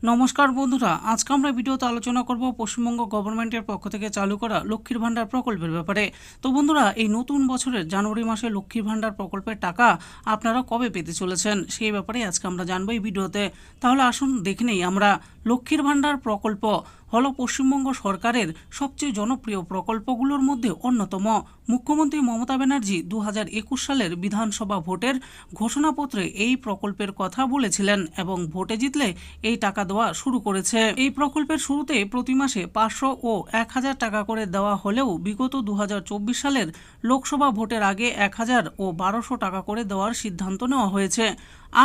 নমস্কার বন্ধুরা, আজকে আমরা ভিডিওতে আলোচনা করব পশ্চিমবঙ্গ গভর্নমেন্টের পক্ষ থেকে চালু করা লক্ষ্মীর ভান্ডার প্রকল্পের ব্যাপারে। তো বন্ধুরা, এই নতুন বছরের জানুয়ারি মাসে লক্ষ্মীর ভান্ডার প্রকল্পের টাকা আপনারা কবে পেতে চলেছেন সেই ব্যাপারে আজকে আমরা জানবো এই ভিডিওতে। তাহলে আসুন দেখে নেই আমরা। লক্ষ্মীর ভান্ডার প্রকল্প হলো পশ্চিমবঙ্গ সরকারের সবচেয়ে জনপ্রিয় প্রকল্পগুলোর মধ্যে অন্যতম। মুখ্যমন্ত্রী মমতা ব্যানার্জি 2021 সালের বিধানসভা ভোটের ঘোষণাপত্রে এই প্রকল্পের কথা বলেছিলেন এবং ভোটে জিতলে এই টাকা দেওয়া শুরু করেছে। এই প্রকল্পের শুরুতে প্রতি মাসে 500 ও 1000 টাকা করে দেওয়া হলেও বিগত 2024 সালের লোকসভা ভোটের আগে 1000 ও 1200 টাকা করে দেওয়ার সিদ্ধান্ত নেওয়া হয়েছে।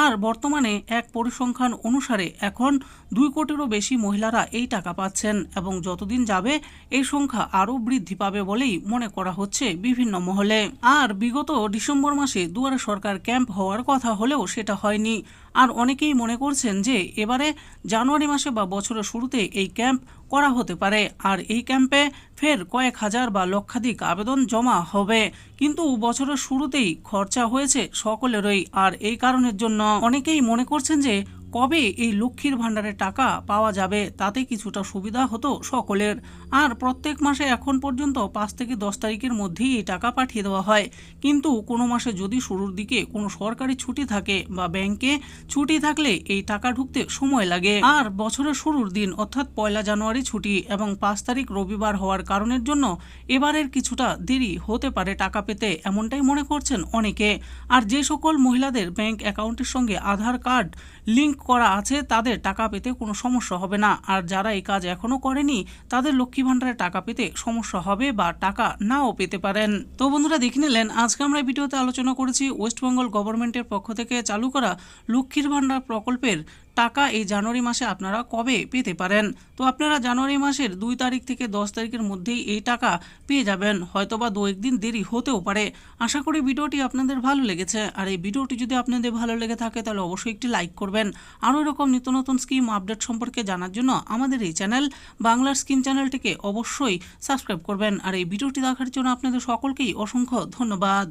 আর বর্তমানে এক পরিসংখ্যান অনুসারে এখন 2 কোটিরও বেশি মহিলারা এই টাকা পাচ্ছেন এবং যতদিন যাবে এই সংখ্যা আরও বৃদ্ধি পাবে বলেই মনে করা হচ্ছে বিভিন্ন মহলে। আর বিগত ডিসেম্বর মাসে দুয়ারে সরকার ক্যাম্প হওয়ার কথা হলেও সেটা হয়নি। আর অনেকেই মনে করছেন যে এবারে জানুয়ারি মাসে বা বছরের শুরুতে এই ক্যাম্প করা হতে পারে আর এই ক্যাম্পে ফের কয়েক হাজার বা লক্ষাধিক আবেদন জমা হবে। কিন্তু বছরের শুরুতেই খরচা হয়েছে সকলেরই, আর এই কারণের জন্য অনেকেই মনে করছেন যে কবে এই লক্ষ্মীর ভাণ্ডারের টাকা পাওয়া যাবে, তাতে কিছুটা সুবিধা হতো সকলের। আর প্রত্যেক মাসে এখন পর্যন্ত 5 থেকে 10 তারিখের মধ্যেই এই টাকা পাঠিয়ে দেওয়া হয়। কিন্তু কোনো মাসে যদি শুরুর দিকে কোনো সরকারি ছুটি থাকে বা ব্যাংকে ছুটি থাকলে এই টাকা ঢুকতে সময় লাগে। আর বছরের শুরুর দিন অর্থাৎ 1 জানুয়ারি ছুটি এবং 5 তারিখ রবিবার হওয়ার কারণের জন্য এবারের কিছুটা দেরি হতে পারে টাকা পেতে, এমনটাই মনে করছেন অনেকে। আর যে সকল মহিলাদের ব্যাংক অ্যাকাউন্টের সঙ্গে আধার কার্ড লিঙ্ক করা আছে তাদের টাকা পেতে কোনো সমস্যা হবে না। আর যারা এই কাজ এখনো করেনি তাদের লক্ষ্মী ভান্ডারে টাকা পেতে সমস্যা হবে বা টাকা নাও পেতে পারেন। তো বন্ধুরা, দেখে নিলেন আজকে আমরা এই ভিডিওতে আলোচনা করেছি ওয়েস্ট বেঙ্গল গভর্নমেন্টের পক্ষ থেকে চালু করা লক্ষ্মীর ভান্ডার প্রকল্পের টাকা এই জানুয়ারি মাসে আপনারা কবে পেতে পারেন। তো আপনারা জানুয়ারি মাসের 2 তারিখ থেকে 10 তারিখের মধ্যেই এই টাকা পেয়ে যাবেন, হয়তোবা 2-1 দিন দেরি হতেও পারে। আশা করি ভিডিওটি আপনাদের ভালো লেগেছে। আর এই ভিডিওটি যদি আপনাদের ভালো লেগে থাকে তাহলে অবশ্যই একটি লাইক করবেন। আরও এরকম নিত্য নতুন স্কিম আপডেট সম্পর্কে জানার জন্য আমাদের এই চ্যানেল বাংলার স্কিম চ্যানেলটিকে অবশ্যই সাবস্ক্রাইব করবেন। আর এই ভিডিওটি দেখার জন্য আপনাদের সকলকেই অসংখ্য ধন্যবাদ।